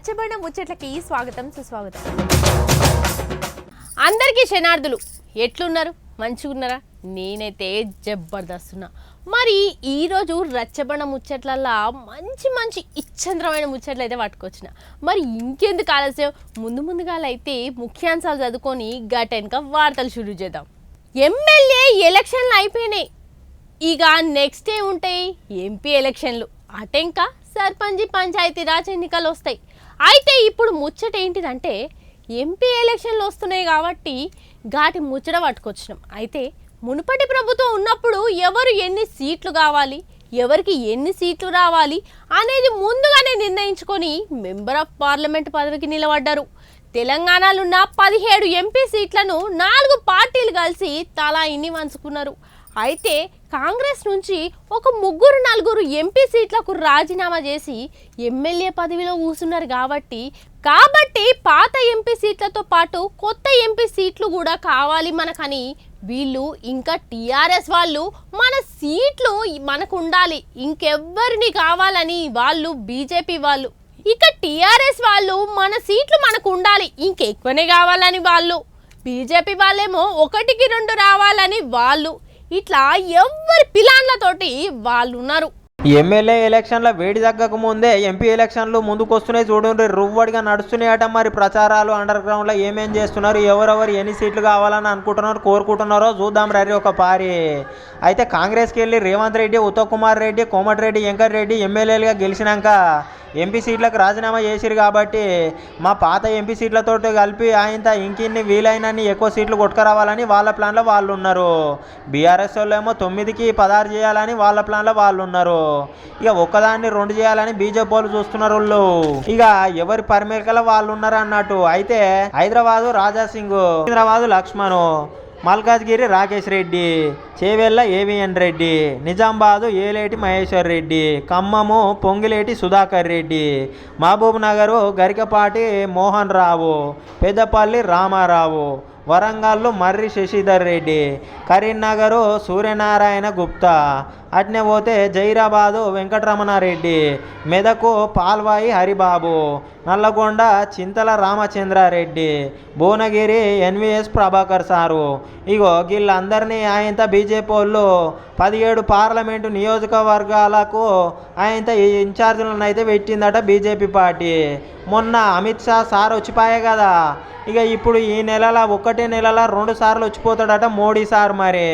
రచ్చబండ ముచ్చట్లకి స్వాగతం సుస్వాగతం. అందరికీ శనార్థులు ఎట్లున్నారు? మంచిగున్నారా? నేనైతే జబర్దస్త్ ఉన్నా. మరి ఈరోజు రచ్చబండ ముచ్చట్లల్లో మంచి మంచి ఇచ్చంద్రమైన ముచ్చట్లు అయితే పట్టుకొచ్చిన. మరి ఇంకెందుకు ఆలస్యం, ముందుగా అయితే ముఖ్యాంశాలు చదువుకొని గటెనక వార్తలు షురూ చేద్దాం. ఎమ్మెల్యే ఎలక్షన్లు అయిపోయినాయి, ఇక నెక్స్ట్ ఏ ఉంటాయి ఎంపీ ఎలక్షన్లు, అటెంక సర్పంచ్ పంచాయతీరాజ్ ఎన్నికలు వస్తాయి. అయితే ఇప్పుడు ముచ్చట ఏంటిదంటే ఎంపీ ఎలక్షన్లు వస్తున్నాయి కాబట్టి ఘాటి ముచ్చట పట్టుకొచ్చినాం. అయితే మునుపటి ప్రభుత్వం ఉన్నప్పుడు ఎవరు ఎన్ని సీట్లు కావాలి, ఎవరికి ఎన్ని సీట్లు రావాలి అనేది ముందుగానే నిర్ణయించుకొని మెంబర్ ఆఫ్ పార్లమెంట్ పదవికి నిలబడ్డారు. తెలంగాణలో ఉన్న 17 ఎంపీ సీట్లను 4 పార్టీలు కలిసి తలా ఇన్ని పంచుకున్నారు. అయితే కాంగ్రెస్ నుంచి ఒక 3-4 ఎంపీ సీట్లకు రాజీనామా చేసి ఎమ్మెల్యే పదవిలో కూర్చున్నారు. కాబట్టి పాత ఎంపీ సీట్లతో పాటు కొత్త ఎంపీ సీట్లు కూడా కావాలి మనకని వీళ్ళు, ఇంకా టీఆర్ఎస్ వాళ్ళు మన సీట్లు మనకు ఉండాలి, ఇంకెవ్వరిని కావాలని వాళ్ళు, బీజేపీ వాళ్ళు, ఇక టీఆర్ఎస్ వాళ్ళు మన సీట్లు మనకు ఉండాలి ఇంకెక్కువనే కావాలని వాళ్ళు, బీజేపీ వాళ్ళేమో 1కి 2 రావాలని వాళ్ళు, ఇట్లా ఎవరి ప్లాన్లతోటి వాళ్ళు ఉన్నారు. ఎమ్మెల్యే ఎలక్షన్ల వేడి తగ్గక ముందే ఎంపీ ఎలక్షన్లు ముందుకు వస్తున్నాయి. చూడండి, రువ్వడిగా నడుస్తున్నాయట. మరి ప్రచారాలు అండర్ గ్రౌండ్లో ఏమేం చేస్తున్నారు, ఎవరెవరు ఎన్ని సీట్లు కావాలని అనుకుంటున్నారు, కోరుకుంటున్నారో చూద్దాం రండి ఒక పారి. అయితే కాంగ్రెస్కి వెళ్ళి రేవంత్ రెడ్డి, ఉత్తమ్ కుమార్ రెడ్డి, కోమటిరెడ్డి వెంకటరెడ్డి ఎమ్మెల్యేలుగా గెలిచినాక ఎంపీ సీట్లకు రాజీనామా చేసిరు. కాబట్టి మా పాత ఎంపీ సీట్లతో కలిపి ఆయన ఇంకిన్ని వీలైనన్ని ఎక్కువ సీట్లు కొట్టుకురావాలని వాళ్ళ ప్లాన్లో వాళ్ళు ఉన్నారు. బీఆర్ఎస్ వాళ్ళు ఏమో 9కి 16 చేయాలని వాళ్ళ ప్లాన్లో వాళ్ళు ఉన్నారు. ఇక ఒక్కదాన్ని 2 చేయాలని బీజేపీ వాళ్ళు చూస్తున్నారు. వాళ్ళు ఇక ఎవరి పరిమేకల వాళ్ళు ఉన్నారు అన్నట్టు. అయితే హైదరాబాదు రాజాసింగ్, హైదరాబాదు లక్ష్మణ్, మల్కాజ్గిరి రాకేష్ రెడ్డి, చేవెళ్ళ ఏవిఎన్ రెడ్డి, నిజామాబాదు ఏలేటి మహేశ్వర్ రెడ్డి, ఖమ్మము పొంగిలేటి సుధాకర్ రెడ్డి, మహబూబ్ నగరు గరికపాటి మోహన్ రావు, పెద్దపల్లి రామారావు, వరంగల్ మర్రి శశిధర్ రెడ్డి, కరీంనగరు సూర్యనారాయణ గుప్తా, అట్నే పోతే జైరాబాదు వెంకటరమణారెడ్డి, మెదకు పాల్వాయి హరిబాబు, నల్లగొండ చింతల రామచంద్రారెడ్డి, భువనగిరి ఎన్విఎస్ ప్రభాకర్ సారు. ఇగో వీళ్ళందరినీ ఆయనతో బీజేపీ వాళ్ళు 17 పార్లమెంటు నియోజకవర్గాలకు ఆయనతో ఇన్ఛార్జీలను అయితే పెట్టిందట బీజేపీ పార్టీ. మొన్న అమిత్ షా సార్ వచ్చిపోయాయి కదా, ఇక ఇప్పుడు ఈ నెలలో 1 నెలలో 2 సార్లు వచ్చిపోతాడట మోడీ సార్. మరి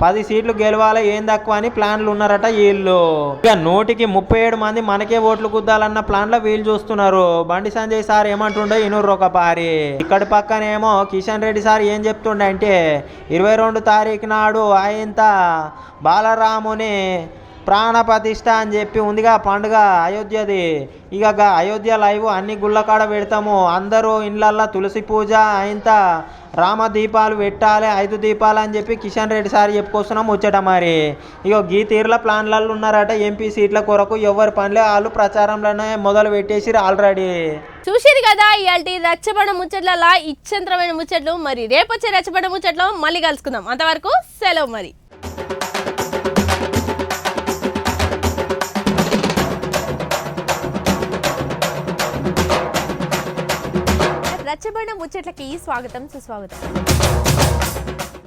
10 సీట్లు గెలవాలి ఏం తక్కువ అని ప్లాన్లు ఉన్నారట వీళ్ళు. ఇక 137 మంది మనకే ఓట్లు కుద్దాలన్న ప్లాన్లో వీళ్ళు చూస్తున్నారు. బండి సంజయ్ సార్ ఏమంటుండో ఇనూరు ఒక పారి. ఇక్కడి పక్కనేమో కిషన్ రెడ్డి సార్ ఏం చెప్తుండే అంటే 22 తారీఖు నాడు ఆయన బాలరాముని ప్రాణప్రతిష్ఠ అని చెప్పి ఉందిగా పండుగ అయోధ్యది. ఇక అయోధ్య లైవ్ అన్ని గుళ్ళ కాడ పెడతాము, అందరూ ఇండ్లల్లో తులసి పూజ అయినంత రామ దీపాలు పెట్టాలి, 5 దీపాలు అని చెప్పి కిషన్ రెడ్డి సార్ చెప్పుకొస్తున్నాం వచ్చేట. మరి ఇక గీ తీర్ల ప్లాన్లలో ఉన్నారట ఎంపీ సీట్ల కొరకు. ఎవరి పనిలే వాళ్ళు ప్రచారంలోనే మొదలు పెట్టేసి ఆల్రెడీ. చూసిరు కదా ఇయాల్టి రచ్చబండ ముచ్చట్ల ఇచ్చంత్రమైన ముచ్చట్లు. మరి రేపొచ్చే రచ్చబండ ముచ్చట్లో మళ్ళీ కలుసుకుందాం. అంతవరకు సెలవు. మరి రచ్చబండ ముచ్చట్లకి స్వాగతం సుస్వాగతం.